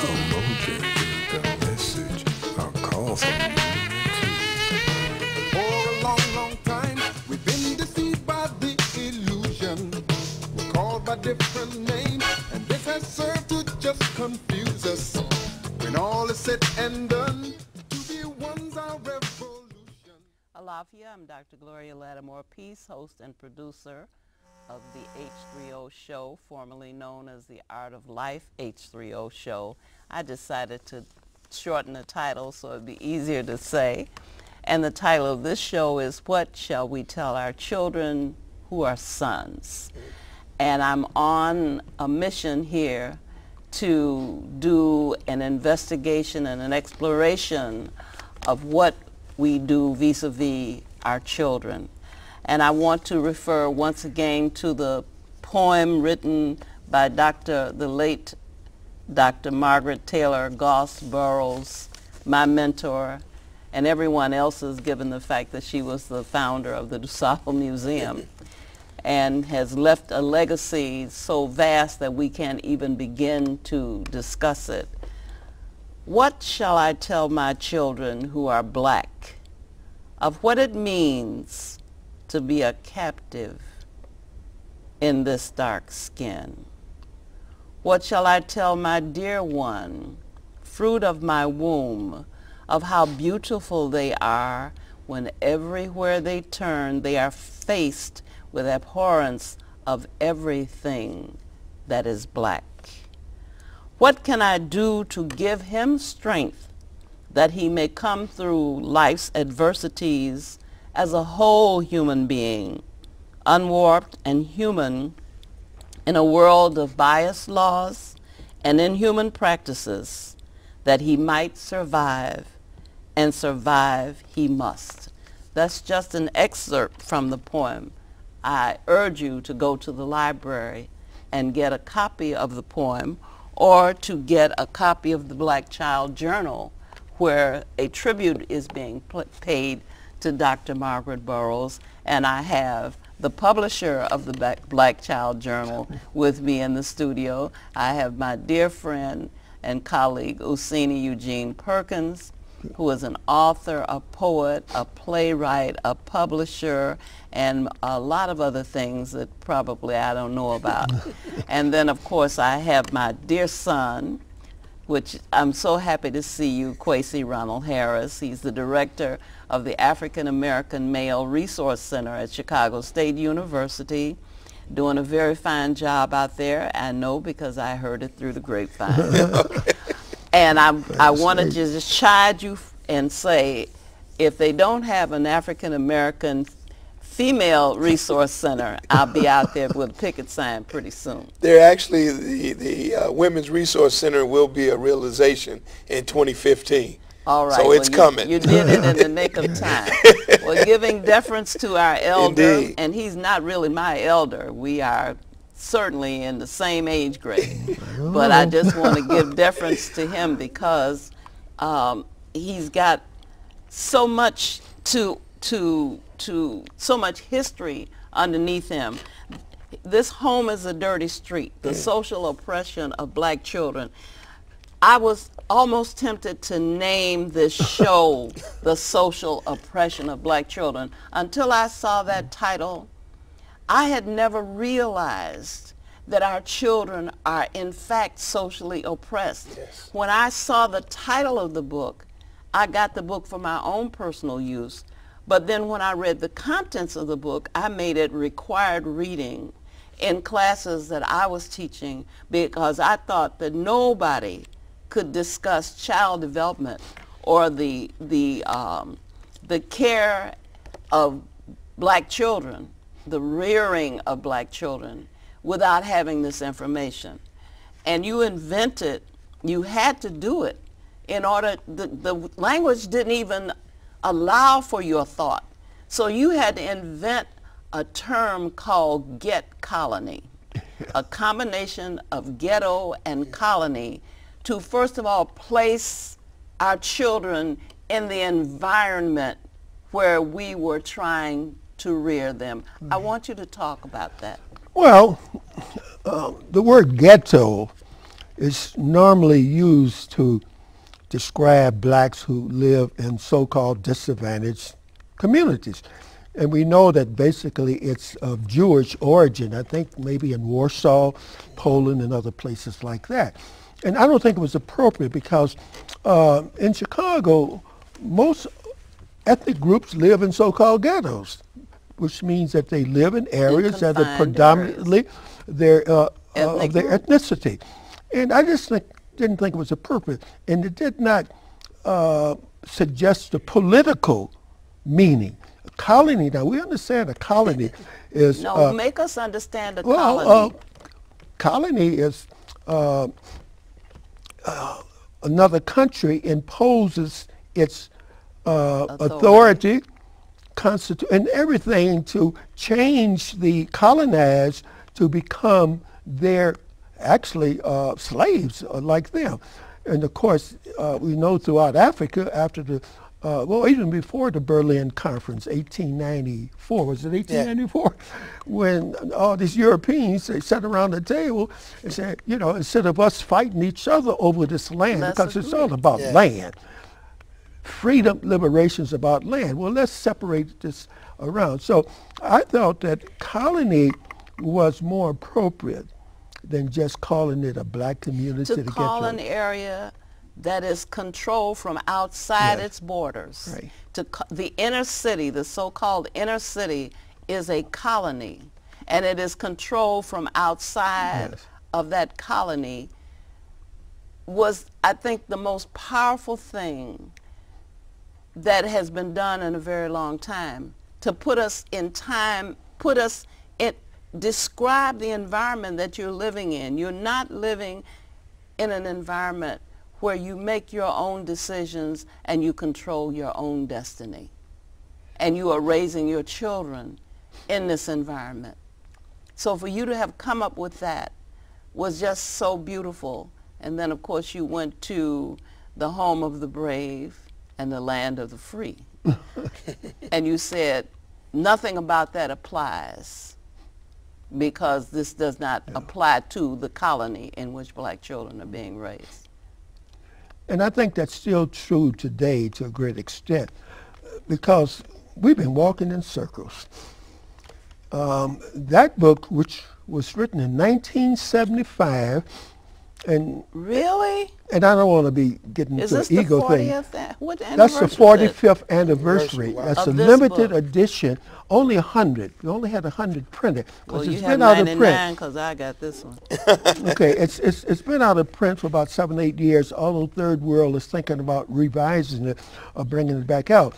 Emotion is the message I call from you. For a long, long time, we've been deceived by the illusion. We're called by different names, and this has served to just confuse us. When all is said and done, to be one's our revolution. Alafia, I'm Dr. Gloria Latimore-Peace, host and producer of the H3o show, formerly known as the Art of Life H3o show. I decided to shorten the title so it'd be easier to say. And the title of this show is What Shall We Tell Our Children Who Are Sons? And I'm on a mission here to do an investigation and an exploration of what we do vis-a-vis our children. And I want to refer once again to the poem written by the late Dr. Margaret Taylor Goss Burroughs, my mentor, and everyone else's, given the fact that she was the founder of the DuSable Museum and has left a legacy so vast that we can't even begin to discuss it. What shall I tell my children who are black of what it means to be a captive in this dark skin? What shall I tell my dear one, fruit of my womb, of how beautiful they are when everywhere they turn they are faced with abhorrence of everything that is black? What can I do to give him strength that he may come through life's adversities as a whole human being, unwarped and human in a world of biased laws and inhuman practices, that he might survive, and survive he must? That's just an excerpt from the poem. I urge you to go to the library and get a copy of the poem, or to get a copy of the Black Child Journal, where a tribute is being paid to Dr. Margaret Burroughs, and I have the publisher of the Black Child Journal with me in the studio. I have my dear friend and colleague Usini Eugene Perkins, who is an author, a poet, a playwright, a publisher, and a lot of other things that probably I don't know about. And then, of course, I have my dear son, which I'm so happy to see you, Kwesi Ronald Harris. He's the director of the African American Male Resource Center at Chicago State University, doing a very fine job out there. I know because I heard it through the grapevine. Okay. And I want to just chide you and say, if they don't have an African American female resource center, I'll be out there with a picket sign pretty soon. They're actually, the Women's Resource Center will be a realization in 2015. All right. So it's coming. You did it in the nick of time. Well, giving deference to our elder, Indeed. And he's not really my elder. We are certainly in the same age grade. But I just want to give deference to him because he's got so much so much history underneath him. This home is a dirty street, the social oppression of black children. I was almost tempted to name this show The Social Oppression of Black Children until I saw that title. I had never realized that our children are in fact socially oppressed. Yes. When I saw the title of the book, I got the book for my own personal use. But then when I read the contents of the book, I made it required reading in classes that I was teaching because I thought that nobody could discuss child development or the care of black children, the rearing of black children, without having this information. And you invented, you had to do it in order, the language didn't even allow for your thought. So you had to invent a term called get colony, a combination of ghetto and colony to first of all place our children in the environment where we were trying to rear them. I want you to talk about that. Well, the word ghetto is normally used to describe blacks who live in so-called disadvantaged communities. And we know that basically it's of Jewish origin, I think maybe in Warsaw, Poland, and other places like that. And I don't think it was appropriate because in Chicago, most ethnic groups live in so-called ghettos, which means that they live in areas that are predominantly their of their ethnicity. And I just didn't think it was appropriate. And it did not suggest the political meaning. A colony, now we understand a colony is... No, make us understand a colony. Colony is another country imposes its authority, and everything to change the colonized to become their actually slaves like them. And of course, we know throughout Africa after the, well, even before the Berlin Conference, 1894, was it 1894? Yeah. When all these Europeans, they sat around the table and said, you know, instead of us fighting each other over this land, because it's all about land, freedom, liberation is about land. Well, let's separate this around. So I thought that colony was more appropriate than just calling it a black community. To call an area that is controlled from outside its borders. Right. The inner city, the so-called inner city, is a colony, and it is controlled from outside of that colony was, I think, the most powerful thing that has been done in a very long time, to put us in time, describe the environment that you're living in. You're not living in an environment where you make your own decisions and you control your own destiny. And you are raising your children in this environment. So for you to have come up with that was just so beautiful. And then, of course, you went to the home of the brave and the land of the free. And you said, nothing about that applies because this does not apply to the colony in which black children are being raised. And I think that's still true today to a great extent because we've been walking in circles. That book, which was written in 1975, and really? And I don't want to be getting into an ego thing. What that's the 45th anniversary. That's a limited edition. Only 100. We only had 100 printed. Well, you have 99 because I got this one. Okay, it's been out of print for about 7, 8 years. Although Third World is thinking about revising it or bringing it back out.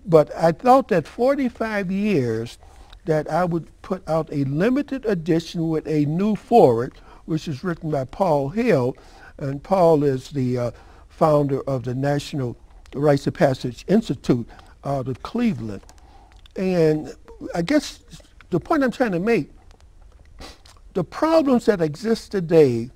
But I thought that 45 years that I would put out a limited edition with a new foreword, which is written by Paul Hill, and Paul is the founder of the National Rites of Passage Institute out of Cleveland. And I guess the point I'm trying to make, the problems that exist today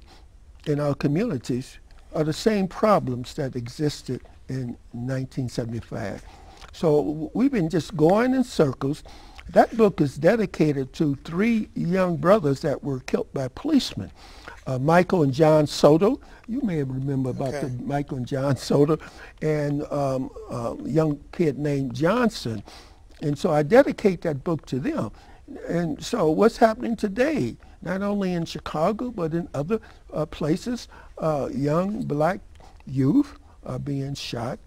in our communities are the same problems that existed in 1975. So we've been just going in circles. That book is dedicated to 3 young brothers that were killed by policemen. Michael and John Soto. You may remember about the Michael and John Soto, and a young kid named Johnson. And so I dedicate that book to them. And so what's happening today, not only in Chicago, but in other places, young black youth are being shot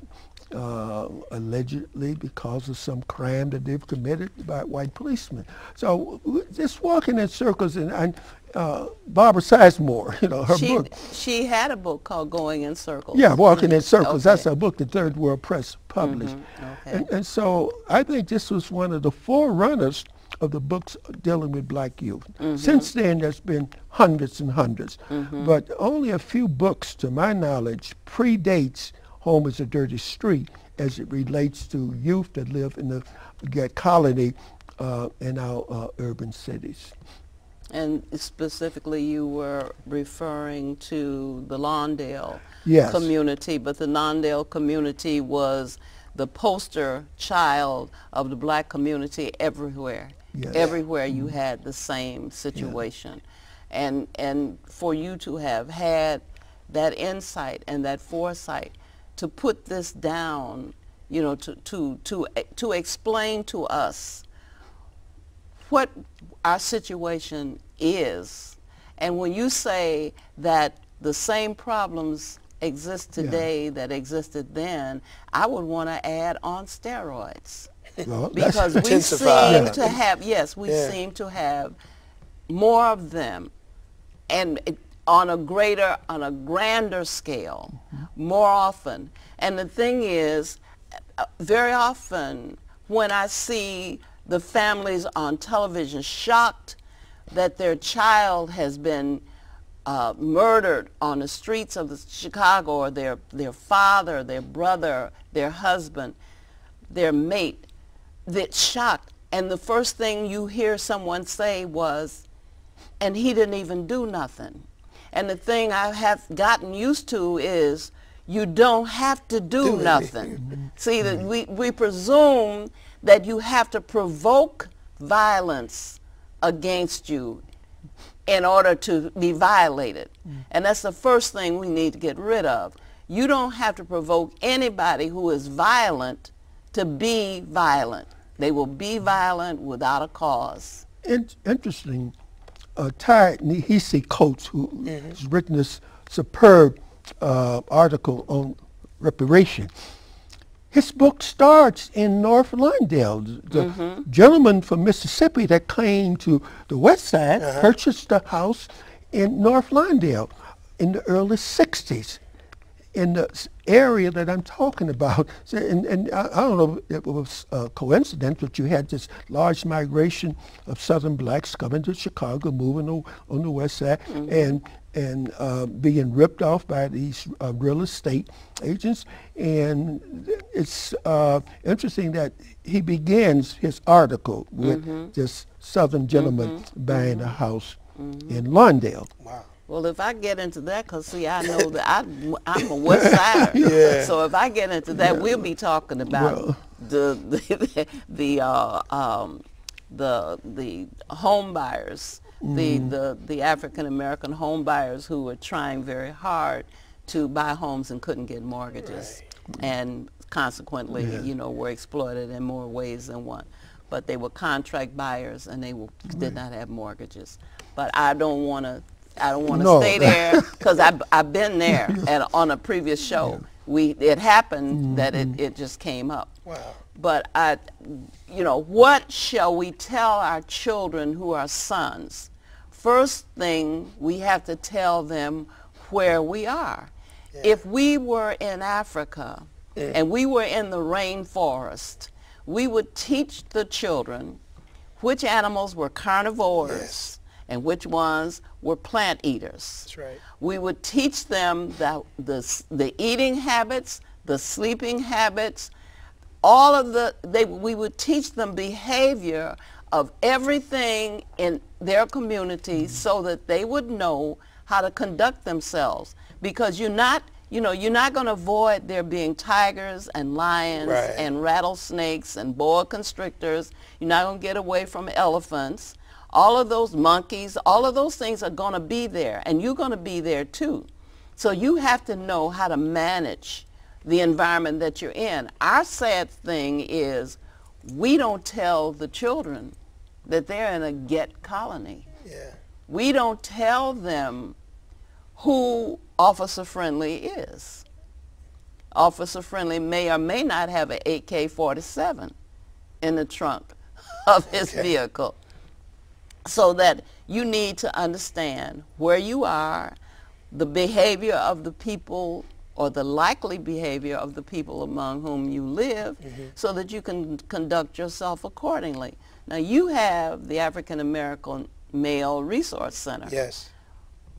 allegedly because of some crime that they've committed by white policemen. So just walking in circles, and Barbara Sizemore, you know, her book. She had a book called Going in Circles. Yeah, Walking in Circles. That's a book the Third World Press published. And so I think this was one of the forerunners of the books dealing with black youth. Since then, there's been hundreds and hundreds. But only a few books, to my knowledge, predates Home is a Dirty Street as it relates to youth that live in the colony in our urban cities. And specifically, you were referring to the Lawndale community, but the Lawndale community was the poster child of the black community everywhere. Everywhere you had the same situation. And for you to have had that insight and that foresight to put this down, you know, to explain to us what our situation is. And when you say that the same problems exist today that existed then, I would want to add on steroids. Well, Because we intensified. seem to have, yes, we seem to have more of them, and on a grander scale, more often. And the thing is, very often when I see the families on television shocked that their child has been murdered on the streets of Chicago, or their father, their brother, their husband, their mate, they're shocked. And the first thing you hear someone say was, and he didn't even do nothing. And the thing I have gotten used to is, you don't have to do nothing. See, that we presume that you have to provoke violence against you in order to be violated. And that's the first thing we need to get rid of. You don't have to provoke anybody who is violent to be violent. They will be violent without a cause. Interesting. Ta-Nehisi Coates, who has written this superb article on reparation. His book starts in North Lawndale. The gentleman from Mississippi that came to the west side purchased a house in North Lawndale in the early 60s. In the area that I'm talking about, and I don't know if it was a coincidence, but you had this large migration of Southern blacks coming to Chicago, moving on the west side, and being ripped off by these real estate agents. And it's interesting that he begins his article with this Southern gentleman buying a house in Lawndale. Wow. Well, if I get into that, because see, I know that I'm a West Sider. So if I get into that, we'll be talking about the home buyers, the African American home buyers who were trying very hard to buy homes and couldn't get mortgages, and consequently, you know, were exploited in more ways than one. But they were contract buyers, and they did not have mortgages. But I don't want to stay there, because I've been there on a previous show. It happened that it just came up. Wow. But you know, what shall we tell our children who are sons? First thing, we have to tell them where we are. If we were in Africa and we were in the rainforest, we would teach the children which animals were carnivores and which ones were plant eaters. That's right. We would teach them the eating habits, the sleeping habits, all of we would teach them behavior of everything in their community so that they would know how to conduct themselves. Because you're not going to avoid there being tigers and lions and rattlesnakes and boa constrictors. You're not going to get away from elephants. All of those monkeys, all of those things are going to be there, and you're going to be there too. So you have to know how to manage the environment that you're in. Our sad thing is we don't tell the children that they're in a get colony. We don't tell them who Officer Friendly is. Officer Friendly may or may not have an AK-47 in the trunk of his vehicle. So that you need to understand where you are, the behavior of the people, or the likely behavior of the people among whom you live, so that you can conduct yourself accordingly. Now, you have the African American Male Resource Center. Yes.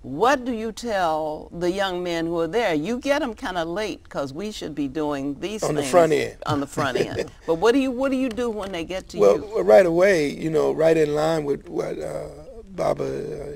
What do you tell the young men who are there? You get them kind of late, because we should be doing these things on the front end. On the front end. But what do you do when they get to you? Well, right away, you know, right in line with what Baba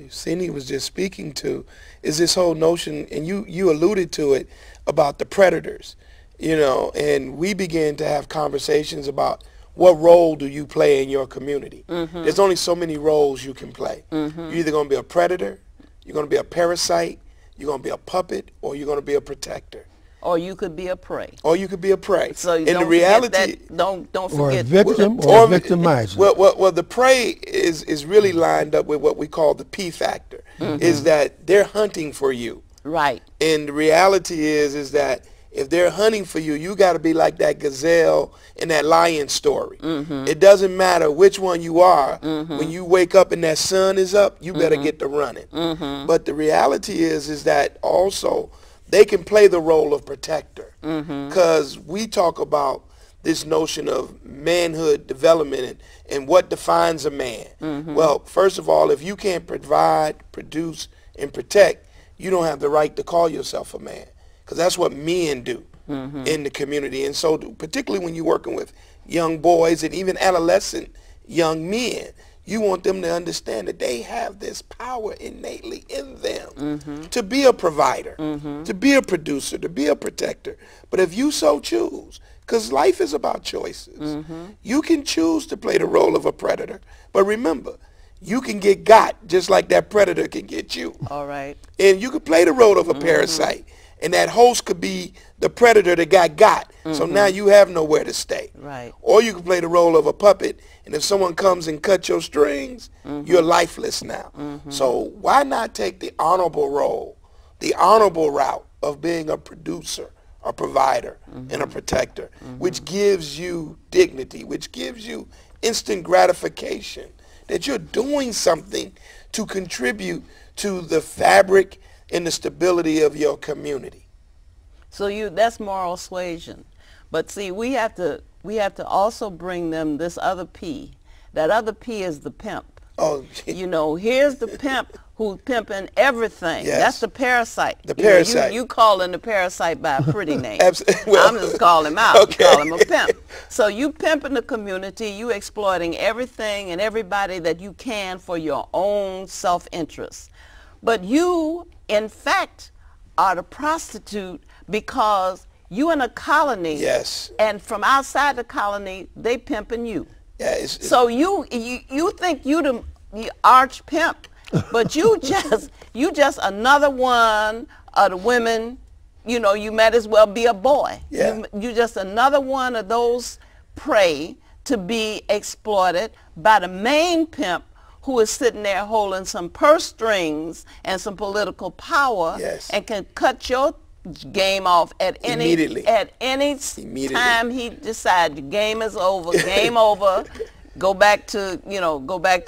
Yusini was just speaking to, is this whole notion, and you alluded to it, about the predators, you know, and we began to have conversations about what role do you play in your community. There's only so many roles you can play. You're either going to be a predator, you're going to be a parasite, you're going to be a puppet, or you're going to be a protector. Or you could be a prey. Or you could be a prey. So and don't the reality, forget that, don't or forget a victim or a victimizer. Well, the prey is really lined up with what we call the P factor, is that they're hunting for you. Right. And the reality is that if they're hunting for you, you got to be like that gazelle in that lion story. It doesn't matter which one you are. When you wake up and that sun is up, you better get to running. But the reality is that also they can play the role of protector, because we talk about this notion of manhood development and what defines a man. Well, first of all, if you can't provide, produce, and protect, you don't have the right to call yourself a man, because that's what men do in the community. And so particularly when you're working with young boys and even adolescent young men, you want them to understand that they have this power innately in them to be a provider, to be a producer, to be a protector. But if you so choose, because life is about choices, you can choose to play the role of a predator. But remember, you can get got just like that predator can get you. All right. And you could play the role of a parasite. And that host could be the predator that got. So now you have nowhere to stay. Right. Or you can play the role of a puppet, and if someone comes and cuts your strings, you're lifeless now. So why not take the honorable role, the honorable route of being a producer, a provider, and a protector, which gives you dignity, which gives you instant gratification, that you're doing something to contribute to the fabric and the stability of your community. So that's moral suasion. But see, we have to also bring them this other P. That other P is the pimp. Oh, you know, here's the pimp who's pimping everything. Yes. That's the parasite. The parasite. You calling the parasite by a pretty name. Absolutely. Well, I'm just calling him out. Okay. Call him a pimp. So you pimping the community, you exploiting everything and everybody that you can for your own self-interest. But you, in fact, are the prostitute because you in a colony. Yes. And from outside the colony, they pimping you. Yeah, So you think you the arch pimp, but you just another one of the women. You know, you might as well be a boy. Yeah. You just another one of those prey to be exploited by the main pimp, who is sitting there holding some purse strings and some political power. Yes. And can cut your game off at any time he decides the game is over, game over, go back to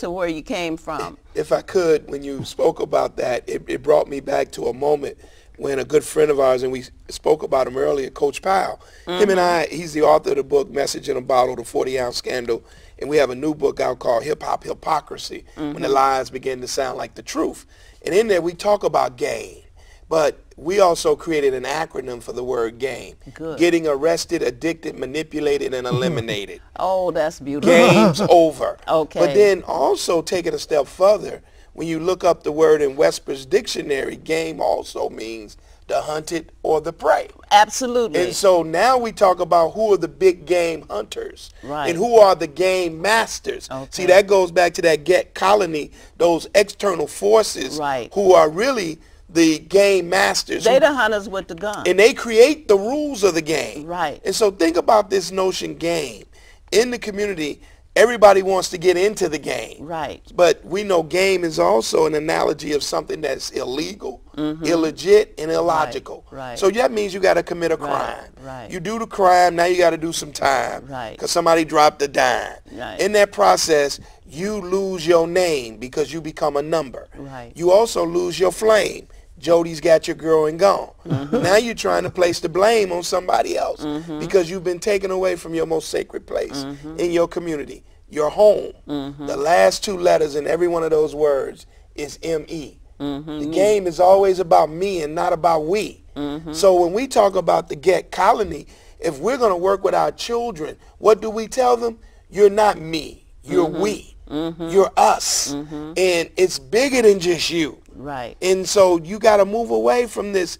where you came from. If I could, when you spoke about that, it brought me back to a moment when a good friend of ours, and we spoke about him earlier, Coach Powell, him and I, he's the author of the book Message in a Bottle, The 40-Ounce Scandal, and we have a new book out called Hip Hop Hypocrisy, When the Lies Begin to Sound Like the Truth. And in there we talk about game. But we also created an acronym for the word game. Good. Getting arrested, addicted, manipulated, and eliminated. Oh, that's beautiful. Game's over. Okay. But then also take it a step further. When you look up the word in Webster's dictionary, game also means the hunted or the prey. Absolutely. And so now we talk about who are the big game hunters. Right. And who are the game masters. Okay. See, that goes back to that get colony, those external forces Right. who are really the game masters. They the hunters with the gun. And they create the rules of the game. Right. And so think about this notion game. In the community, everybody wants to get into the game. Right. But we know game is also an analogy of something that's illegal, illegit, and illogical. Right. So that means you got to commit a crime. Right. You do the crime, now you got to do some time. Right. Because somebody dropped a dime. Right. In that process, you lose your name because you become a number. Right. You also lose your flame. Jody's got your girl and gone. Now you're trying to place the blame on somebody else because you've been taken away from your most sacred place in your community, your home. The last two letters in every one of those words is M-E. The game is always about me and not about we. So when we talk about the get colony, if we're going to work with our children, what do we tell them? You're not me, you're we. You're us. And it's bigger than just you. Right. And so you got to move away from this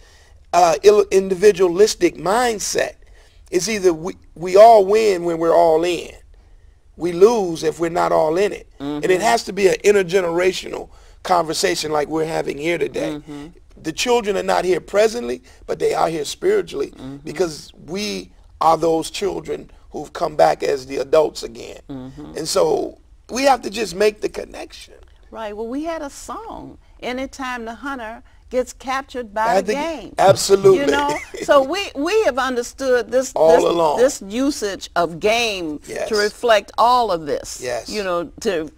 individualistic mindset. It's either we all win when we're all in. We lose if we're not all in it. And it has to be an intergenerational conversation like we're having here today. the children are not here presently, but they are here spiritually, because we are those children who've come back as the adults again. And so we have to just make the connection. Right. Well, we had a song, Anytime the Hunter Gets Captured by the Game. Absolutely. You know, so we have understood this this usage of game to reflect all of this. Yes. You know, to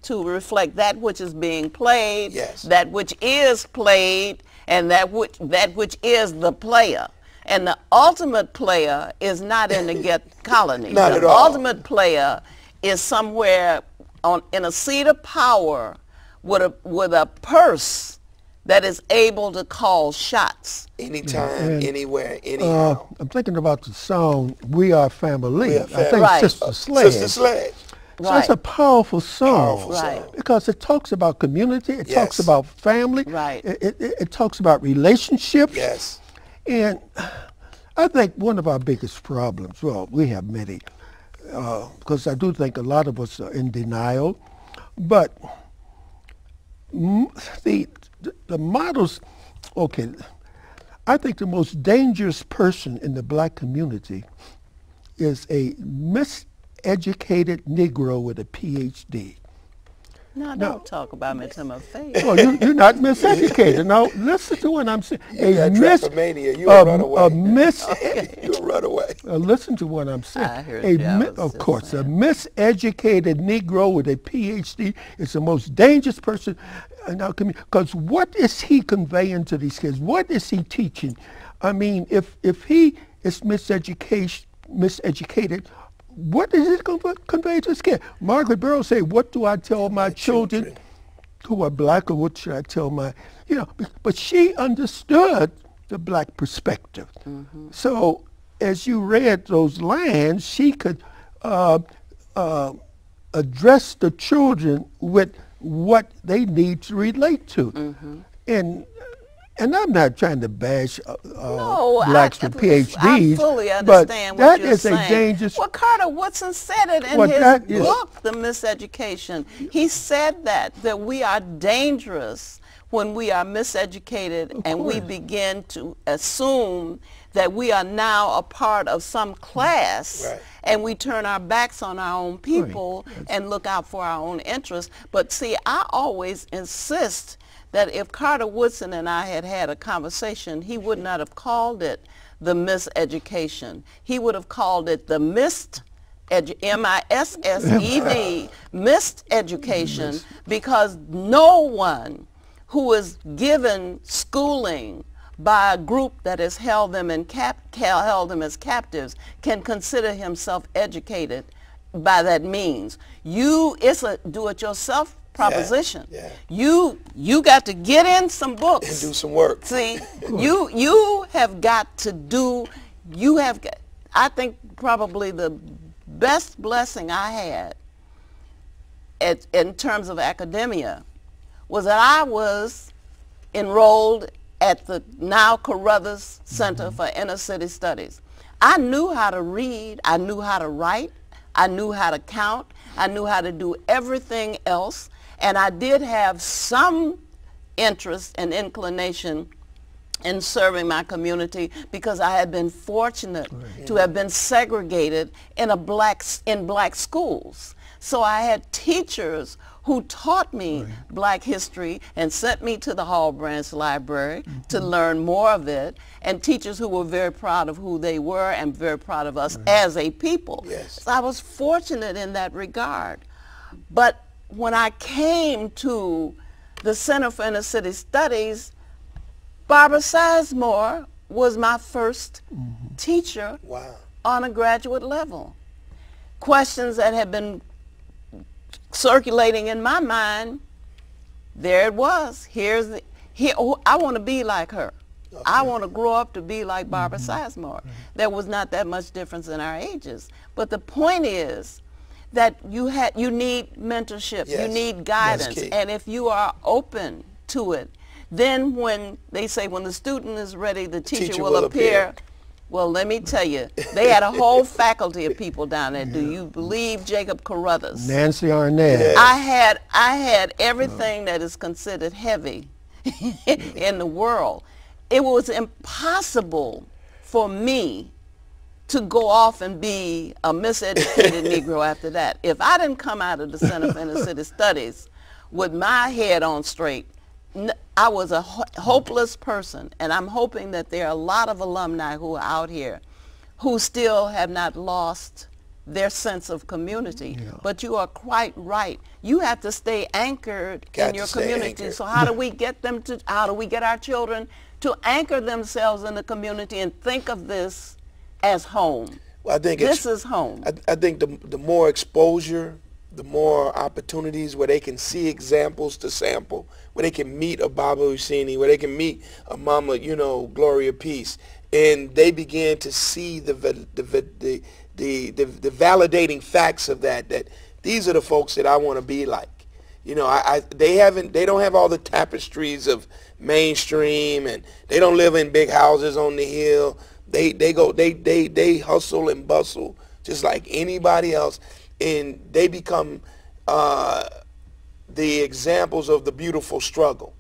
to reflect that which is being played, that which is played, and that which is the player. And the ultimate player is not in the get colony. Not at all. The ultimate player is somewhere in a seat of power with a purse that is able to call shots. Anytime, anywhere, anyhow. I'm thinking about the song "We Are Family." We Are I think Family. Sister Sledge. Sister Sledge. So it's a powerful song, Powerful song. because it talks about community, it talks about family, Right. it talks about relationships. Yes. And I think one of our biggest problems, well, we have many, because I do think a lot of us are in denial, but the models, okay, I think the most dangerous person in the black community is a miseducated Negro with a PhD. No, don't talk about me to my face. Well, you're not miseducated. Now, listen to what I'm saying. You got Trapomania. You a runaway. You a runaway. Listen to what I'm saying. I heard you. Of course, a miseducated Negro with a PhD is the most dangerous person in our community. Because what is he conveying to these kids? What is he teaching? I mean, if he is miseducated, what is it going to convey to his kid? Margaret Burroughs said, "What do I tell my children who are black, or what should I tell my," you know? But she understood the black perspective. So as you read those lines, she could address the children with what they need to relate to. And I'm not trying to bash blacks with PhDs. I fully understand what you're saying. That is a dangerous... Well, Carter Woodson said it in his book, The Miseducation. He said that we are dangerous when we are miseducated and we begin to assume that we are now a part of some class, and we turn our backs on our own people and look out for our own interests. But see, I always insist that if Carter Woodson and I had had a conversation, he would not have called it the miseducation. He would have called it the M-I-S-S-E-D, missed education, because no one who is given schooling by a group that has held them as captives can consider himself educated by that means. It's a do-it-yourself proposition. You got to get in some books and do some work. See, you have got to do. I think probably the best blessing I had in terms of academia was that I was enrolled at the now Carruthers Center for Inner City Studies. I knew how to read. I knew how to write. I knew how to count. I knew how to do everything else. And I did have some interest and inclination in serving my community because I had been fortunate to have been segregated in black schools. So I had teachers who taught me black history and sent me to the Hall Branch Library to learn more of it, and teachers who were very proud of who they were and very proud of us as a people. So I was fortunate in that regard. But when I came to the Center for Inner City Studies, Barbara Sizemore was my first teacher on a graduate level. Questions that had been circulating in my mind, there it was. I want to be like her. I want to grow up to be like Barbara Sizemore. There was not that much difference in our ages. But the point is that you need mentorship, you need guidance, and if you are open to it, then when they say when the student is ready, the teacher will appear. Well, let me tell you, they had a whole faculty of people down there. Do you believe Jacob Carruthers? Nancy Arnett. I had everything that is considered heavy in the world. It was impossible for me to go off and be a miseducated Negro after that. If I didn't come out of the Center for Inner City Studies with my head on straight, I was a hopeless person. And I'm hoping that there are a lot of alumni who are out here who still have not lost their sense of community. Yeah. But you are quite right. You have to stay anchored in your community. So how do we get them to, how do we get our children to anchor themselves in the community and think of this as home? Well, I think this is home. I think the more exposure, the more opportunities where they can see examples to sample, where they can meet a Baba Husseini, where they can meet a Mama, you know, Gloria Peace, and they begin to see the validating facts of that these are the folks that I want to be like. You know, they don't have all the tapestries of mainstream, and they don't live in big houses on the hill. They hustle and bustle just like anybody else, and they become the examples of the beautiful struggle.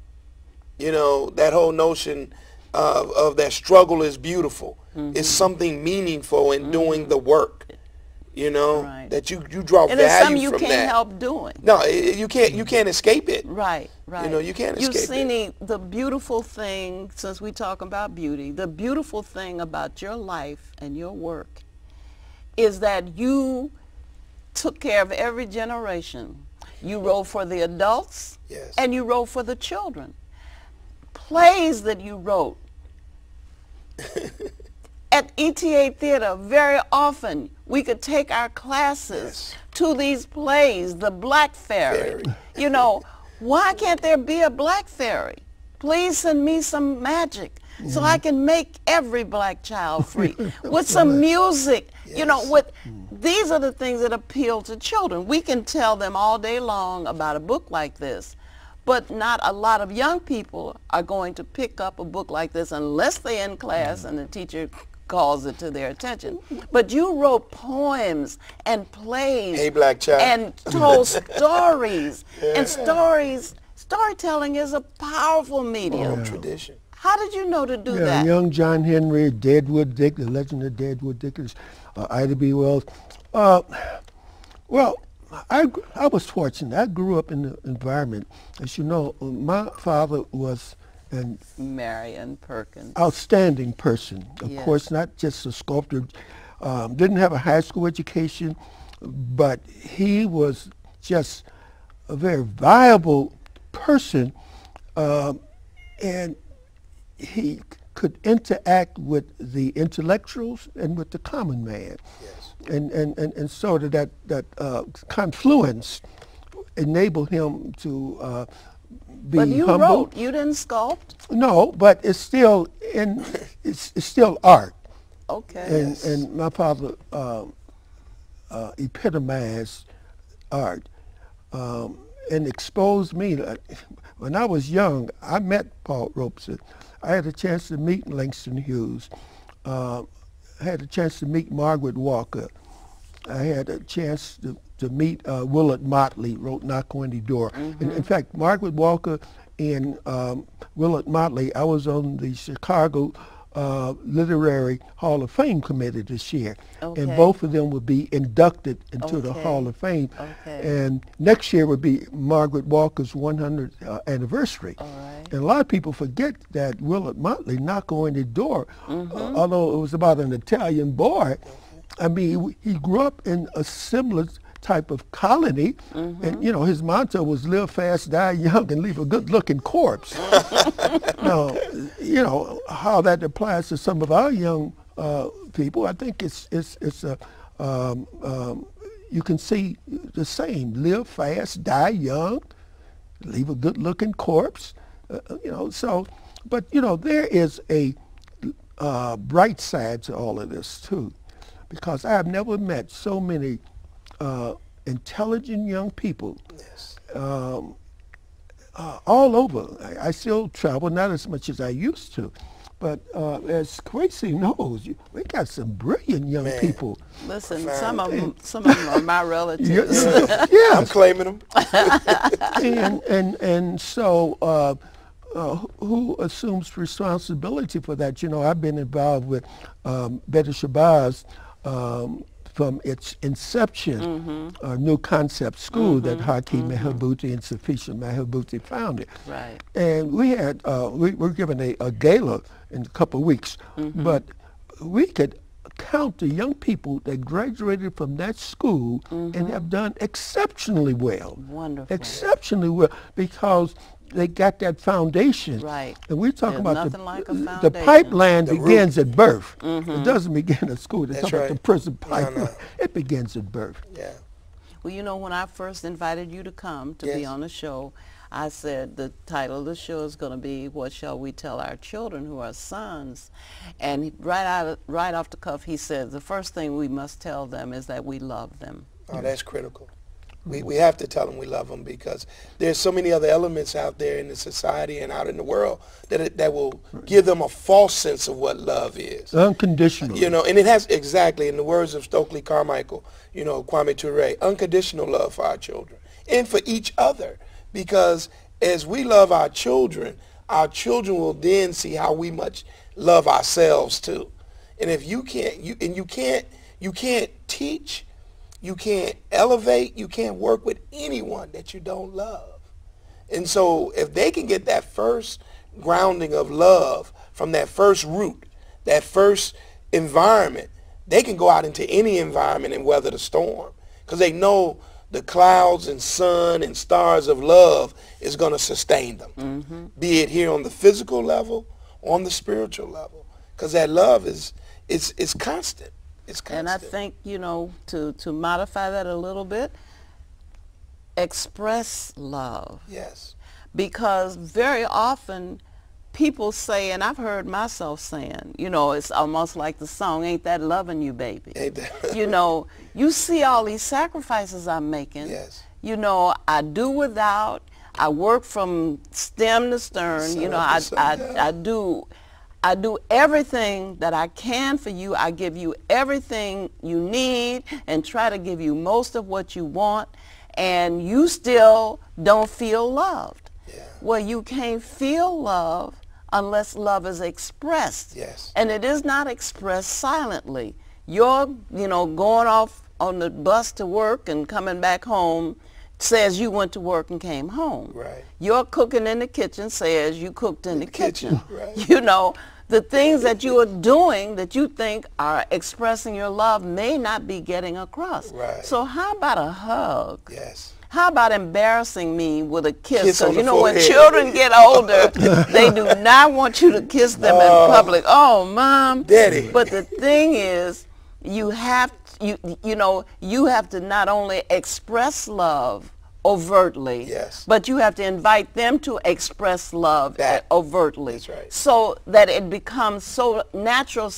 You know, that whole notion of that struggle is beautiful. Mm-hmm. It's something meaningful in doing the work. You know, that you draw and value from that. It's something you can't help doing. No, you can't escape it. Right. You know, you can't escape it. The beautiful thing, since we talk about beauty, the beautiful thing about your life and your work is that you took care of every generation. You wrote for the adults, yes, and you wrote for the children. Plays that you wrote at ETA Theater, very often we could take our classes to these plays, the Black Fairy. You know, why can't there be a Black Fairy? Please send me some magic so I can make every black child free with some music. You know, these are the things that appeal to children. We can tell them all day long about a book like this, but not a lot of young people are going to pick up a book like this unless they're in class and the teacher calls it to their attention. But you wrote poems and plays, Hey Black Child, and told stories. And storytelling is a powerful medium. Tradition. How did you know to do that? Young John Henry, Deadwood Dick, the legend of Deadwood Dick, Ida B. Wells. Well, I was fortunate. I grew up in the environment. As you know, my father was an Marion Perkins, outstanding person. Of course, not just a sculptor. Didn't have a high school education, but he was just a very viable person, and he could interact with the intellectuals and with the common man. And sort of that confluence enabled him to be but you humble. wrote, you didn't sculpt? No, but it's still it's still art. Okay. And my father epitomized art and exposed me. When I was young, I met Paul Robeson. I had a chance to meet Langston Hughes. I had a chance to meet Margaret Walker. I had a chance to meet Willard Motley, wrote Knock on the Door. And in fact, Margaret Walker and Willard Motley, I was on the Chicago Literary Hall of Fame committee this year. And both of them would be inducted into the Hall of Fame. And next year would be Margaret Walker's 100th anniversary. And a lot of people forget that Willard Motley, Knock on the Door, although it was about an Italian boy, I mean, he grew up in a similar type of colony, and you know, his motto was live fast, die young, and leave a good-looking corpse. Now, you know, how that applies to some of our young people, I think it's you can see the same, live fast, die young, leave a good-looking corpse, you know, so, but you know, there is a bright side to all of this too, because I have never met so many intelligent young people all over. I still travel, not as much as I used to, but as Quincy knows, we got some brilliant young people. Listen, some of them are my relatives. Yeah, I'm claiming them. And so who assumes responsibility for that? You know, I've been involved with Beta Shabazz from its inception, new concept school that Hakeem Mehabuti and Safisha Mehabuti founded. Right. And we had, we're given a gala in a couple of weeks, but we could count the young people that graduated from that school and have done exceptionally well. Wonderful. Exceptionally well, because they got that foundation. Right. And we're talking There's about nothing like a the foundation. pipeline The begins at birth. It doesn't begin at school. They're That's talking about right. the prison pipeline. No. It begins at birth. Yeah. Well, you know, when I first invited you to come to be Yes. on the show, I said the title of the show is going to be "What Shall We Tell Our Children Who Are Sons?" And right off the cuff, he said the first thing we must tell them is that we love them. Oh, that's critical. We have to tell them we love them, because there's so many other elements out there in the society and out in the world that will give them a false sense of what love is. Unconditional. You know, and it has, exactly, in the words of Stokely Carmichael, you know, Kwame Ture, unconditional love for our children and for each other. Because as we love our children will then see how we much love ourselves too. And if you can't, you can't teach, you can't elevate, you can't work with anyone that you don't love. And so if they can get that first grounding of love from that first root, that first environment, they can go out into any environment and weather the storm, because they know the clouds and sun and stars of love is going to sustain them, be it here on the physical level, on the spiritual level, because that love is constant. It's constant. And I think, you know, to modify that a little bit, express love. Yes. Because very often people say, and I've heard myself saying, you know, it's almost like the song, "Ain't That Loving You, Baby?" Ain't that You know, you see all these sacrifices I'm making. Yes. You know, I do without, I work from stem to stern. You know, I do everything that I can for you. I give you everything you need and try to give you most of what you want, and you still don't feel loved. Yeah. Well, you can't feel love unless love is expressed. Yes. And it is not expressed silently. You're, you know, going off on the bus to work and coming back home says you went to work and came home. Right. Your cooking in the kitchen says you cooked in the kitchen. Right. You know, the things that you are doing that you think are expressing your love may not be getting across. Right. So how about a hug? Yes. How about embarrassing me with a kiss? On Because the you know, when forehead. children get older, they do not want you to kiss them in public. Oh, Mom. Daddy. But the thing is, you have to not only express love overtly, Yes. but you have to invite them to express love overtly. That's right. So that it becomes so natural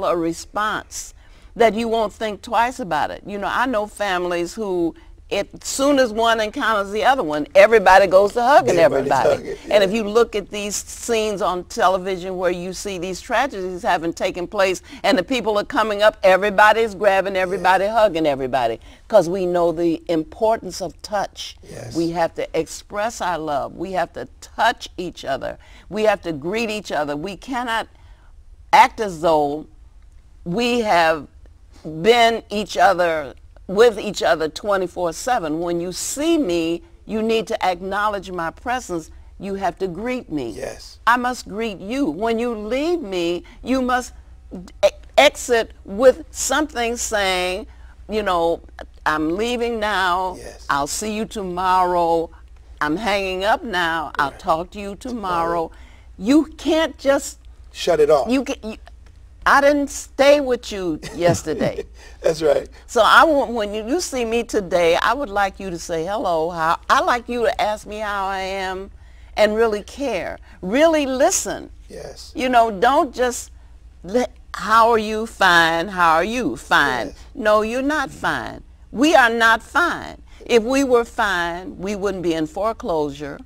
a response that you won't think twice about it. You know, I know families who, as soon as one encounters the other one, everybody goes to hugging Everybody's everybody. hugging, And yeah. if you look at these scenes on television where you see these tragedies having taken place and the people are coming up, everybody's grabbing everybody, hugging everybody, because we know the importance of touch. Yes. We have to express our love. We have to touch each other. We have to greet each other. We cannot act as though we have been with each other 24/7. When you see me, you need to acknowledge my presence. You have to greet me. Yes. I must greet you. When you leave me, you must exit with something saying, you know, I'm leaving now. Yes. I'll see you tomorrow. I'm hanging up now. I'll talk to you tomorrow. You can't just Shut it off. I didn't stay with you yesterday. That's right. So I want, when you see me today, I would like you to say hello. I like you to ask me how I am and really care. Really listen. Yes. You know, don't just, how are you? Fine. How are you? Fine. Yes. No, you're not fine. We are not fine. If we were fine, we wouldn't be in foreclosure.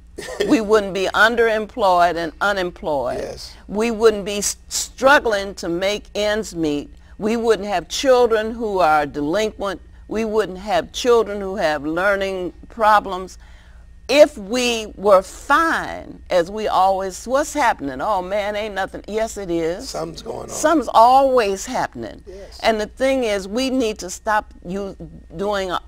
We wouldn't be underemployed and unemployed. Yes. We wouldn't be struggling to make ends meet. We wouldn't have children who are delinquent. We wouldn't have children who have learning problems. if we were fine, as we always, what's happening? Oh man, ain't nothing. Yes, it is. Something's going on. Something's always happening. Yes. And the thing is, we need to stop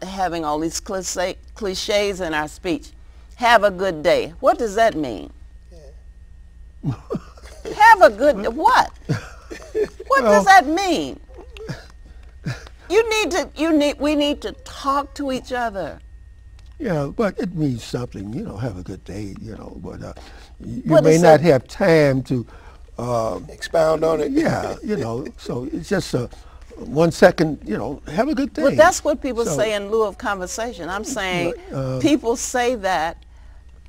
having all these cliches in our speech. Have a good day. What does that mean? Yeah. Have a good, what? What does that mean? We need to talk to each other. Yeah, but it means something, you know, have a good day, you know, but you What may is not it? have time to, Expound on it. yeah, you know, so it's just a 1 second, you know, have a good day. But that's what people So, say in lieu of conversation. I'm saying people say that.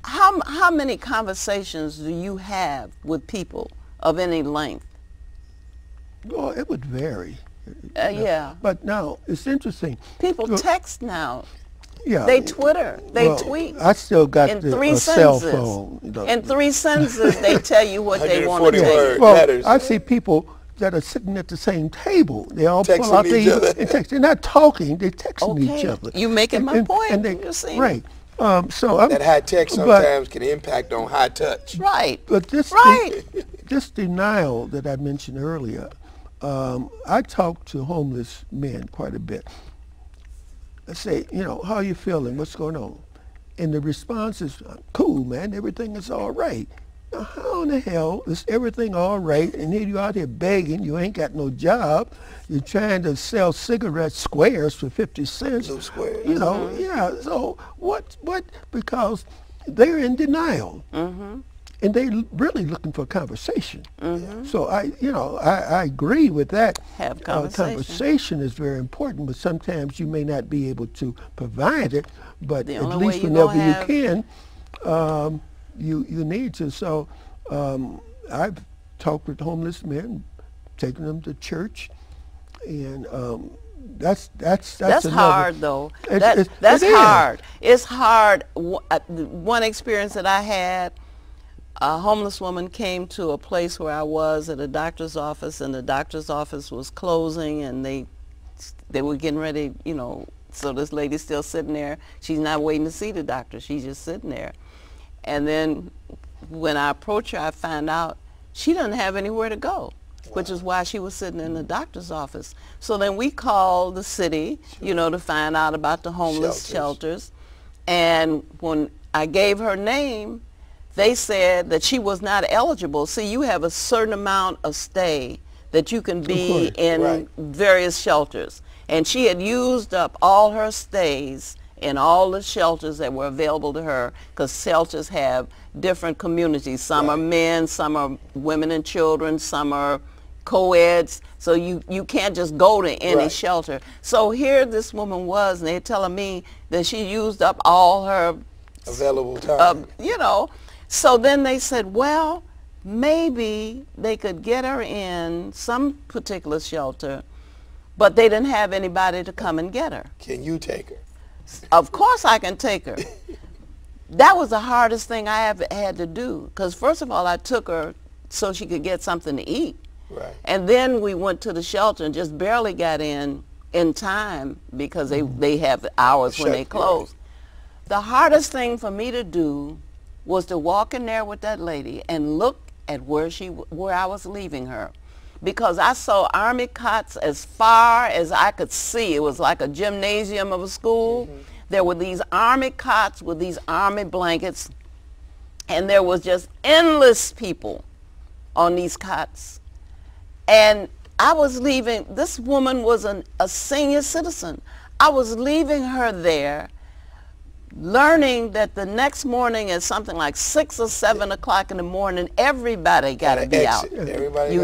How many conversations do you have with people of any length? Well, it would vary. Yeah. But now, it's interesting. People Look, text now. yeah, They Twitter. They well, tweet. I still got In the, 3 a cell sentences. phone. You know. In 3 sentences, they tell you what they want to 140 tell you. words. Well, letters. I see people that are sitting at the same table. They all pull Texting out each their other. and text. They're not talking. They're texting each Okay. other. You making my point. And they, You're seeing right. So I'm, That high tech sometimes can impact on high touch. Right. But this Right. this denial that I mentioned earlier, I talk to homeless men quite a bit. I say, you know, how are you feeling? What's going on? And the response is, cool, man. Everything is all right. Now, how in the hell is everything all right? And here you out here begging. You ain't got no job. You're trying to sell cigarette squares for 50 cents. Blue squares. You know, yeah. So what? Because they're in denial. And they really looking for conversation. So I agree with that. Have conversation. Conversation is very important, but sometimes you may not be able to provide it. But The at only way least you whenever gonna you have- can, you need to. So I've talked with homeless men, taken them to church, and that's That's another, hard, though. It's- That's it is. hard. It's hard. One experience that I had, a homeless woman came to a place where I was at a doctor's office, and the doctor's office was closing, and they were getting ready, you know, so this lady's still sitting there. She's not waiting to see the doctor. She's just sitting there. And then when I approached her, I found out she doesn't have anywhere to go, which is why she was sitting in the doctor's office. So then we called the city, you know, to find out about the homeless shelters. And when I gave her name, they said that she was not eligible. See, you have a certain amount of stay that you can be in various shelters. And she had used up all her stays in all the shelters that were available to her, because shelters have different communities. Some are men, some are women and children, some are co-eds. So you can't just go to any shelter. So here this woman was, and they're telling me that she used up all her Available time. you know. So then they said, well, maybe they could get her in some particular shelter, but they didn't have anybody to come and get her. Can you take her? Of course I can take her. That was the hardest thing I ever had to do, because first of all, I took her so she could get something to eat. Right. And then we went to the shelter and just barely got in time, because they have hours when they close. The hardest thing for me to do was to walk in there with that lady and look at where I was leaving her, because I saw army cots as far as I could see. It was like a gymnasium of a school. There were these army cots with these army blankets, and there was just endless people on these cots. And I was leaving, this woman was a senior citizen. I was leaving her there, learning that the next morning at something like 6 or 7 o'clock in the morning, everybody got to be out. Everybody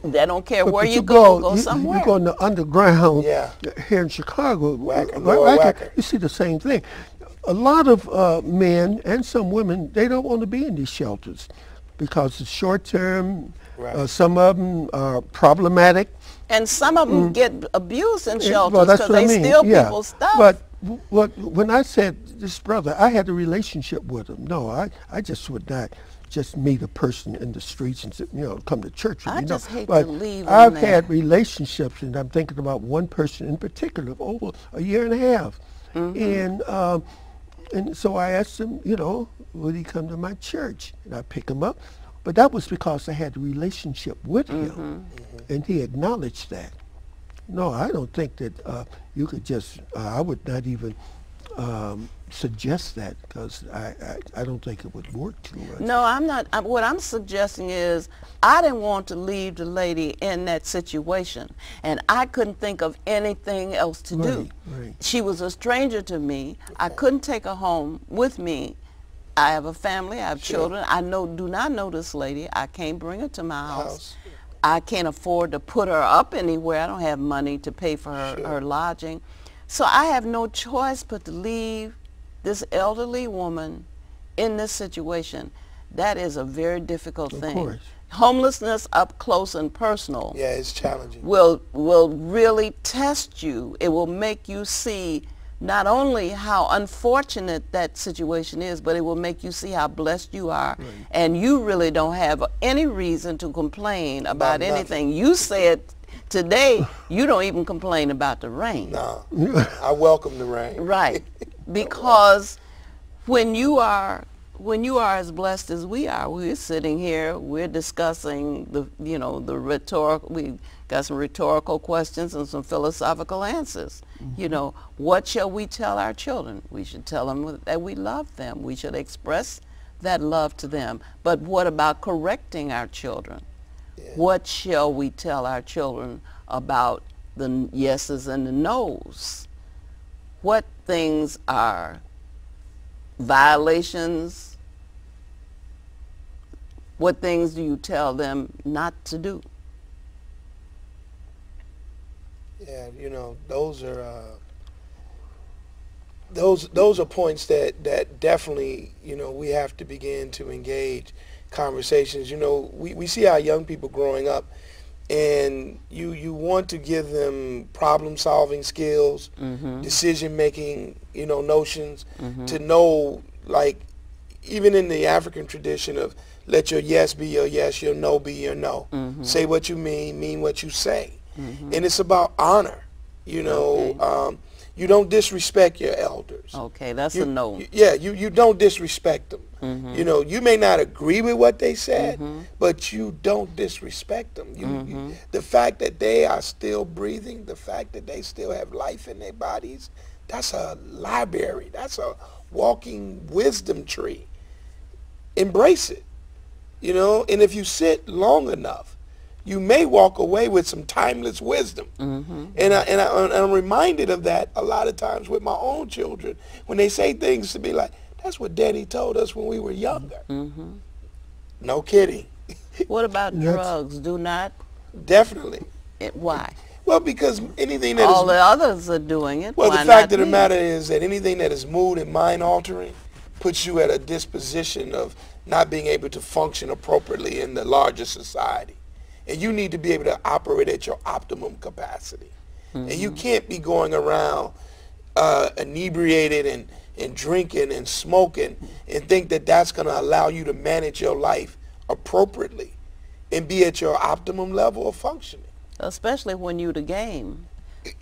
They don't care where But you go you somewhere. go in the underground here in Chicago. You see the same thing. A lot of men and some women, they don't want to be in these shelters because it's short term. Some of them are problematic. And some of them get abused in Well, shelters that's because what I they mean. steal people's stuff. But when I said this brother, I had a relationship with him. No, I just would not just meet a person in the streets and come to church with I me. just hate but to leave I've them there. had relationships, and I'm thinking about one person in particular over a year and a half. And And so I asked him, you know, would he come to my church? And I pick him up. But that was because I had a relationship with him. And he acknowledged that. No, I don't think that you could just, I would not even suggest that, because I don't think it would work too much. No, I'm not. What I'm suggesting is I didn't want to leave the lady in that situation, and I couldn't think of anything else to do. Right. She was a stranger to me. I couldn't take her home with me. I have a family. I have children. I do not know this lady. I can't bring her to my house. I can't afford to put her up anywhere. I don't have money to pay for her lodging. So I have no choice but to leave this elderly woman in this situation. That is a very difficult thing. Of course. Homelessness up close and personal. Yeah, it's challenging. Will really test you. It will make you see not only how unfortunate that situation is, but it will make you see how blessed you are. Right. And you really don't have any reason to complain about anything. You said today you don't even complain about the rain. No, I welcome the rain. Right, because when you are as blessed as we are, we're sitting here, we're discussing the rhetorical. We got some rhetorical questions and some philosophical answers. You know, what shall we tell our children? We should tell them that we love them. We should express that love to them. But what about correcting our children? Yeah. What shall we tell our children about the yeses and the nos? What things are violations? What things do you tell them not to do? Yeah, you know, those are points that definitely, you know, we have to begin to engage conversations. You know, we see our young people growing up, and you want to give them problem-solving skills, decision-making, you know, notions, to know, like, even in the African tradition of let your yes be your yes, your no be your no. Say what you mean what you say. And it's about honor, you know. You don't disrespect your elders. Okay, that's a no. You don't disrespect them. You know, you may not agree with what they said, but you don't disrespect them. The fact that they are still breathing, the fact that they still have life in their bodies, that's a library. That's a walking wisdom tree. Embrace it, you know. And if you sit long enough, you may walk away with some timeless wisdom. And I'm reminded of that a lot of times with my own children when they say things to be like, that's what Daddy told us when we were younger. No kidding. What about drugs? Do not? Definitely. Why? Well, because anything that all the others are doing it. Well, the fact of the matter is that anything that is mood and mind altering puts you at a disposition of not being able to function appropriately in the larger society. And you need to be able to operate at your optimum capacity. And you can't be going around inebriated and drinking and smoking and think that that's going to allow you to manage your life appropriately and be at your optimum level of functioning. Especially when you the game,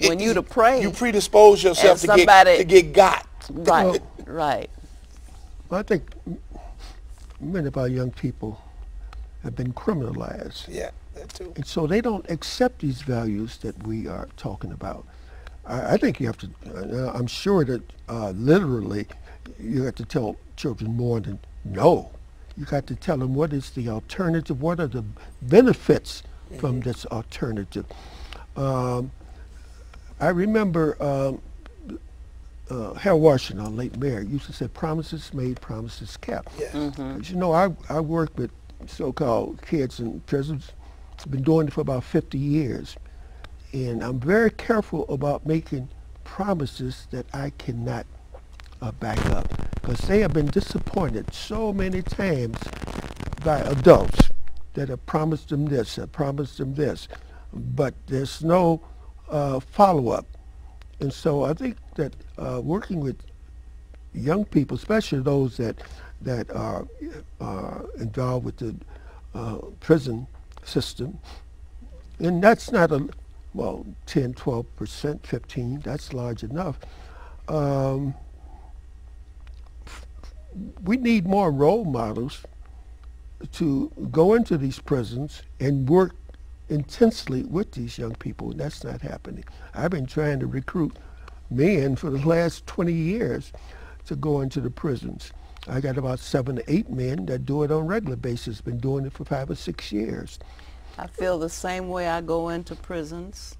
when you the prey. You predispose yourself to get got. Right, right. Well, I think many of our young people have been criminalized. Yeah, that too. And so they don't accept these values that we are talking about. I think you have to, I'm sure that literally you have to tell children more than no. You got to tell them what is the alternative, what are the benefits from this alternative. I remember Harold Washington, late mayor, used to say, promises made, promises kept. Yeah. You know, I work with so-called kids in prisons. I've been doing it for about 50 years. And I'm very careful about making promises that I cannot back up, because they have been disappointed so many times by adults that have promised them this, have promised them this, but there's no follow-up. And so I think that working with young people, especially those that are involved with the prison system, and that's not a, well, 10, 12%, 15, that's large enough. we need more role models to go into these prisons and work intensely with these young people, and that's not happening. I've been trying to recruit men for the last 20 years to go into the prisons. I got about 7 to 8 men that do it on a regular basis, been doing it for 5 or 6 years. I feel the same way I go into prisons,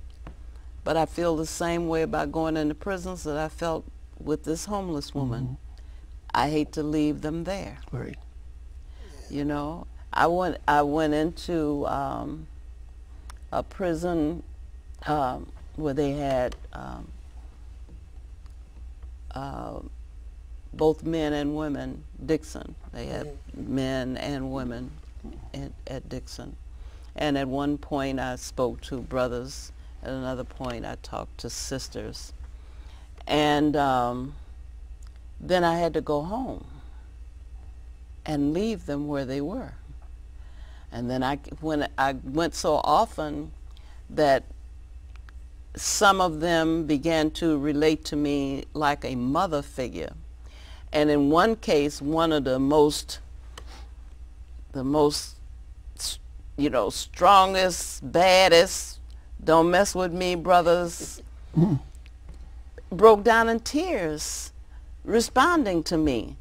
but I feel the same way about going into prisons that I felt with this homeless woman. I hate to leave them there. Right. You know, I went into a prison where they had both men and women, Dixon. They had men and women at Dixon. And at one point I spoke to brothers. At another point I talked to sisters. And then I had to go home and leave them where they were. And then when I went so often that some of them began to relate to me like a mother figure. And in one case, one of the most, you know, strongest, baddest, don't mess with me brothers, broke down in tears responding to me.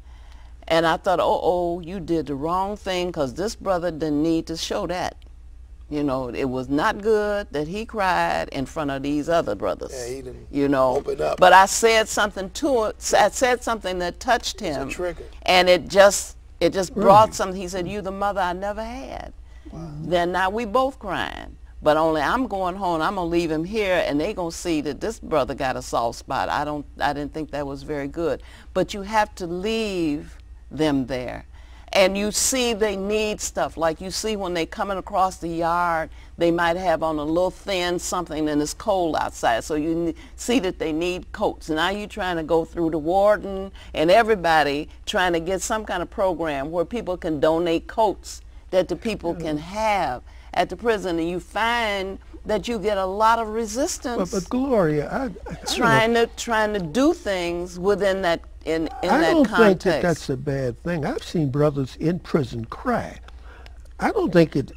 And I thought, oh, you did the wrong thing, because this brother didn't need to show that. You know, it was not good that he cried in front of these other brothers. Yeah, he didn't, you know, open up. But I said something to him. I said something that touched him. It's a trigger. And it just brought something. He said, "You the mother I never had." Wow. Then now we both crying. But only I'm going home. I'm gonna leave him here, and they gonna see that this brother got a soft spot. I didn't think that was very good. But you have to leave them there. And you see they need stuff. Like you see when they coming across the yard, they might have on a little thin something and it's cold outside. So you see that they need coats. Now you're trying to go through the warden and everybody trying to get some kind of program where people can donate coats that the people can have at the prison. And you find that you get a lot of resistance. But Gloria, trying to do things within that in that I don't think context. that's a bad thing. I've seen brothers in prison cry. I don't think it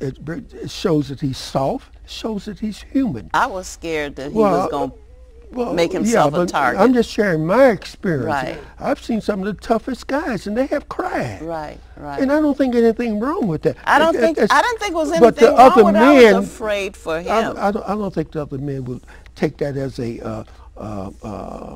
shows that he's soft. It shows that he's human. I was scared that he was going to make himself a target. I'm just sharing my experience. Right. I've seen some of the toughest guys, and they have cried. Right, right. And I don't think anything wrong with that. I didn't think it was anything but the wrong other with it. men, I was afraid for him. I don't think the other men will take that as a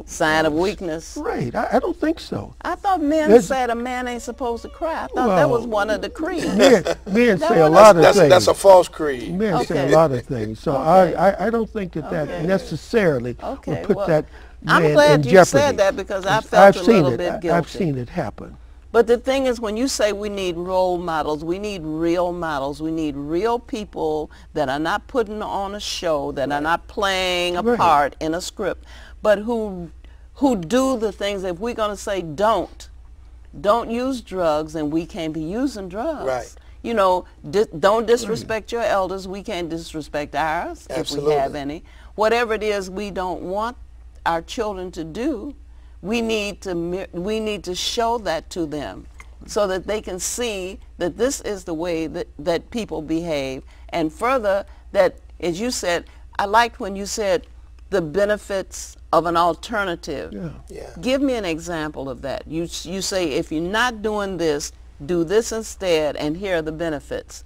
sign of weakness. Right. I don't think so. I thought men said a man ain't supposed to cry. I thought that was one of the creeds. Men say a lot of things. That's a false creed. Men say a lot of things. So I don't think that necessarily will put that man I'm glad in you jeopardy. said that, because I felt a little bit guilty. I've seen it happen. But the thing is, when you say we need role models, we need real models. We need real people that are not putting on a show, that are not playing a part in a script, but who do the things. If we're going to say don't use drugs, and we can't be using drugs. Right. You know, don't disrespect your elders. We can't disrespect ours if we have any. Whatever it is we don't want our children to do, we need to show that to them, so that they can see that this is the way that people behave. And further, that, as you said, I liked when you said the benefits of an alternative. Yeah. Give me an example of that. You say, if you're not doing this, do this instead, and here are the benefits.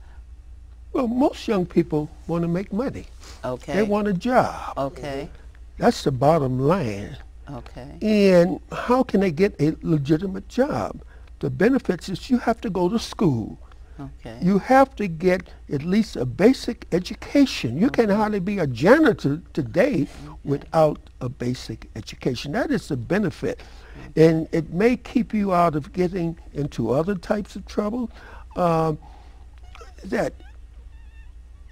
Well, most young people want to make money. Okay. They want a job. Okay. That's the bottom line. Okay. And how can they get a legitimate job? The benefits is you have to go to school. Okay. You have to get at least a basic education. You can hardly be a janitor today without a basic education. That is the benefit. And it may keep you out of getting into other types of trouble. That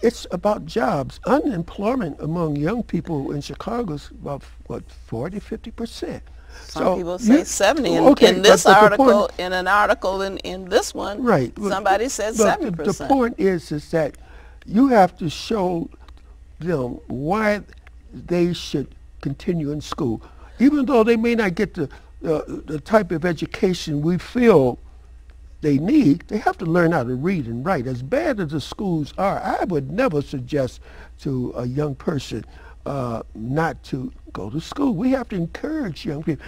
it's about jobs. Unemployment among young people in Chicago is about, 40–50%. Some people say 70. In this article, in an article in this one, right, somebody said 70%. The point is that you have to show them why they should continue in school. Even though they may not get the the type of education we feel they need, they have to learn how to read and write. As bad as the schools are, I would never suggest to a young person not to go to school. We have to encourage young people.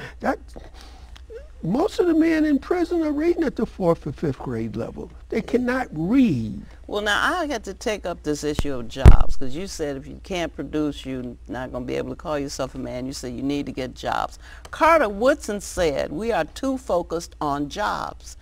Most of the men in prison are reading at the 4th or 5th grade level. They cannot read. Well, now I had to take up this issue of jobs, because you said if you can't produce, you're not going to be able to call yourself a man. You said you need to get jobs. Carter Woodson said we are too focused on jobs,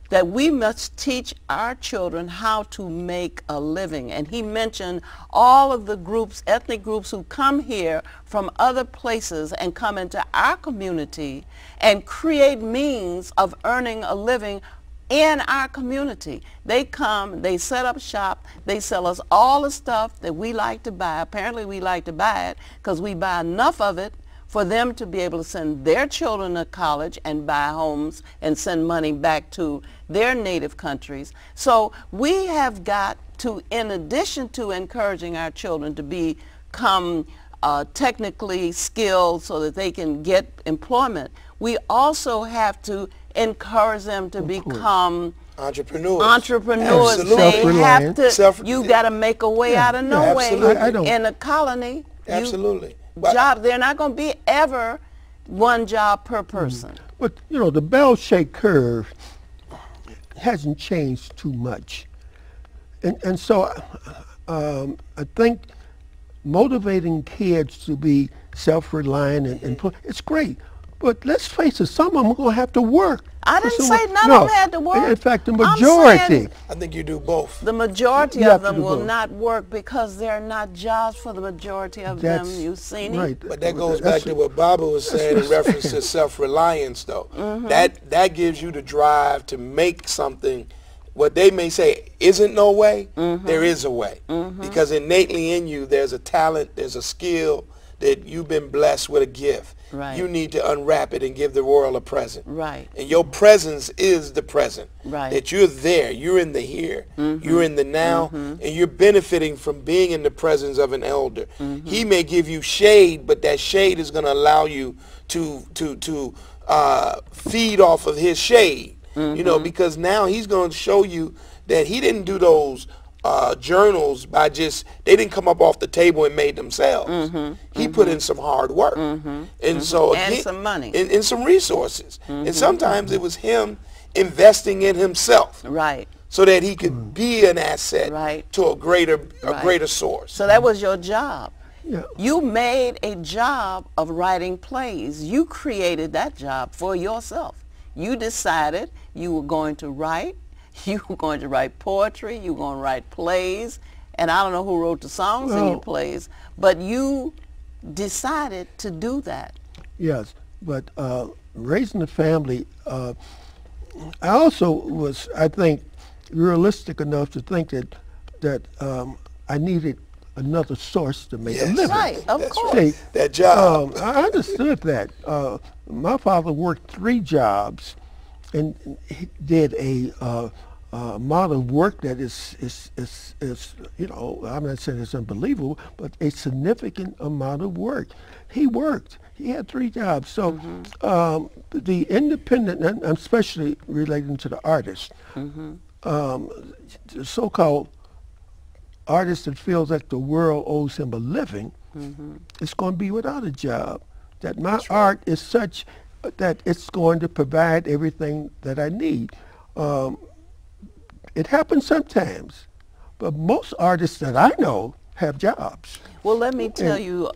that we must teach our children how to make a living. And he mentioned all of the groups, ethnic groups, who come here from other places and come into our community and create means of earning a living in our community. They come, they set up shop, they sell us all the stuff that we like to buy. Apparently we like to buy it because we buy enough of it for them to be able to send their children to college and buy homes and send money back to their native countries. So we have got to, in addition to encouraging our children to become technically skilled so that they can get employment, we also have to encourage them to become entrepreneurs. Entrepreneurs. Absolutely. They have to. You got to make a way out of no way in a colony. Absolutely. Job. They're not going to be ever one job per person. But you know, the bell-shaped curve hasn't changed too much, and so I think motivating kids to be self-reliant and it's great. But let's face it, some of them are going to have to work. I didn't say none of them had to work. In fact, the majority. I think you do both. The majority of them will not work because there are not jobs for the majority of them. You've seen it. Right. But that goes back to what Baba was saying in reference to self-reliance, though. That gives you the drive to make something. What they may say isn't no way, there is a way. Because innately in you, there's a talent, there's a skill that you've been blessed with a gift. Right. You need to unwrap it and give the world a present. Right. And your presence is the present. Right. That you're there, you're in the here, you're in the now, and you're benefiting from being in the presence of an elder. He may give you shade, but that shade is going to allow you to feed off of his shade. You know, because now he's going to show you that he didn't do those journals by just, they didn't come up off the table and made themselves. He put in some hard work. And so again, and some money. And some resources. And sometimes it was him investing in himself. Right. So that he could be an asset to a greater source. So that was your job. Yeah. You made a job of writing plays. You created that job for yourself. You decided you were going to write. You were going to write poetry, you were going to write plays, and I don't know who wrote the songs in your plays, but you decided to do that. Yes, but raising a family, I also was, I think, realistic enough to think that I needed another source to make a living. Right, of course. See, that job. I understood that. My father worked 3 jobs, and he did a amount of work that is, you know, I'm not saying it's unbelievable, but a significant amount of work. He worked. He had 3 jobs. So the independent, and I'm especially relating to the artists, the so-called artist that feels that the world owes him a living, is going to be without a job. That my art is such that it's going to provide everything that I need. It happens sometimes, but most artists that I know have jobs. Well, let me tell you,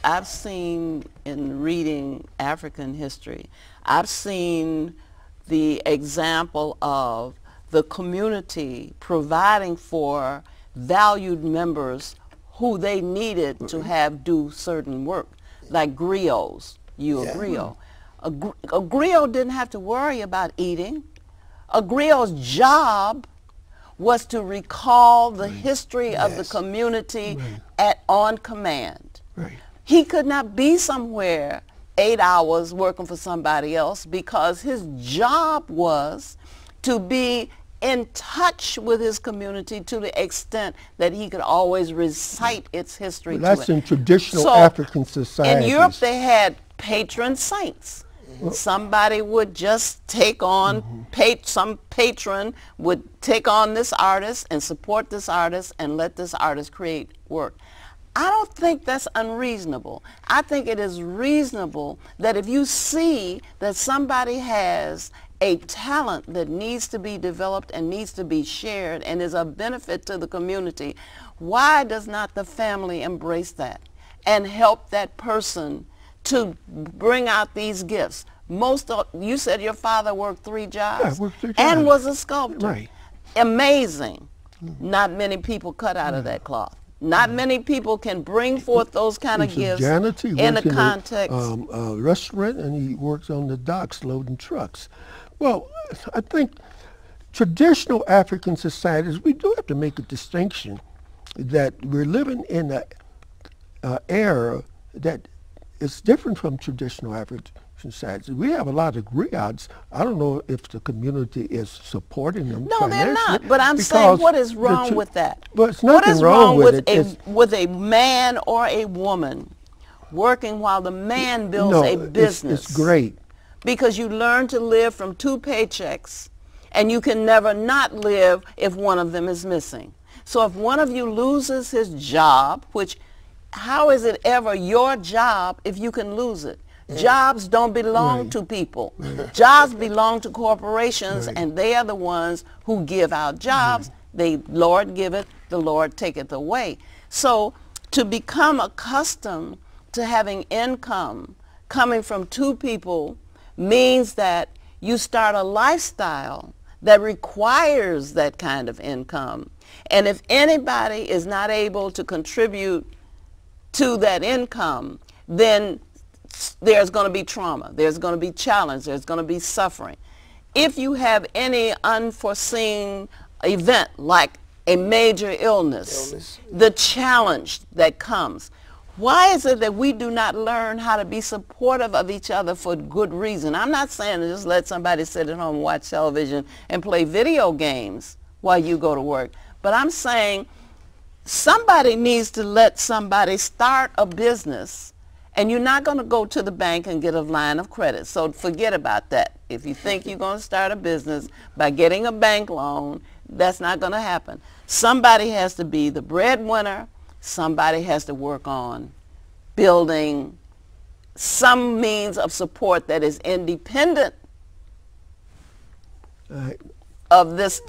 I've seen in reading African history, I've seen the example of the community providing for valued members who they needed to have do certain work, like griots, a griot. A griot didn't have to worry about eating. A griot's job was to recall the history of the community on command. He could not be somewhere 8 hours working for somebody else because his job was to be in touch with his community to the extent that he could always recite its history to it. That's in traditional African societies. In Europe they had patron saints. somebody would just take on, some patron would take on this artist and support this artist and let this artist create work. I don't think that's unreasonable. I think it is reasonable that if you see that somebody has a talent that needs to be developed and needs to be shared and is of benefit to the community, why does not the family embrace that and help that person to bring out these gifts? You said your father worked 3 jobs, Yeah, worked 3 and jobs. was a sculptor. Right. Amazing. Not many people cut out of that cloth. Not many people can bring forth those kind of He's a gifts janitor. He in works the context. a restaurant, and he works on the docks loading trucks. Well, I think traditional African societies, we do have to make a distinction that we're living in an era that is different from traditional African societies. We have a lot of griots. I don't know if the community is supporting them. No, they're not. financially, But I'm saying, because what is wrong with that? Well, it's What nothing is wrong with it. with a man or a woman working while the man builds No, a business? It's great. Because you learn to live from 2 paychecks, and you can never not live if one of them is missing. So if one of you loses his job, which, how is it ever your job if you can lose it? Jobs don't belong to people. Jobs belong to corporations, and they are the ones who give out jobs. The Lord giveth, the Lord taketh away. So to become accustomed to having income coming from 2 people means that you start a lifestyle that requires that kind of income. And if anybody is not able to contribute to that income, then there's going to be trauma, there's going to be challenge, there's going to be suffering. If you have any unforeseen event like a major illness, the challenge that comes, why is it that we do not learn how to be supportive of each other for good reason? I'm not saying to just let somebody sit at home and watch television and play video games while you go to work, but I'm saying somebody needs to let somebody start a business, and you're not going to go to the bank and get a line of credit. So forget about that. If you think you're going to start a business by getting a bank loan, that's not going to happen. Somebody has to be the breadwinner. Somebody has to work on building some means of support that is independent of this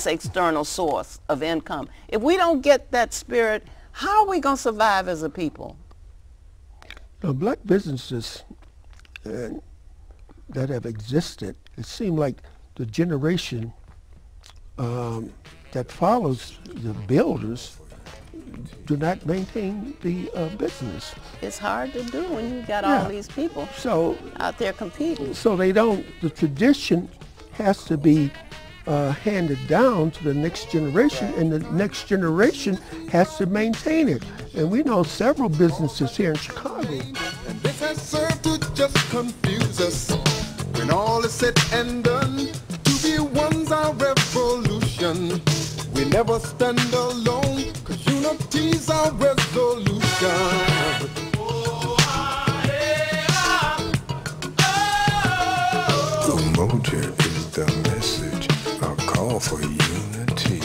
external source of income. If we don't get that spirit, how are we going to survive as a people? Now, black businesses that have existed, it seemed like the generation that follows the builders do not maintain the business. It's hard to do when you've got all these people out there competing. So they don't, the tradition has to be handed down to the next generation, and the next generation has to maintain it. And we know several businesses here in Chicago. And this has served to just confuse us. When all is said and done, to be one's our revolution. We never stand alone, cause unity's our resolution. The motor is the message, a call for unity.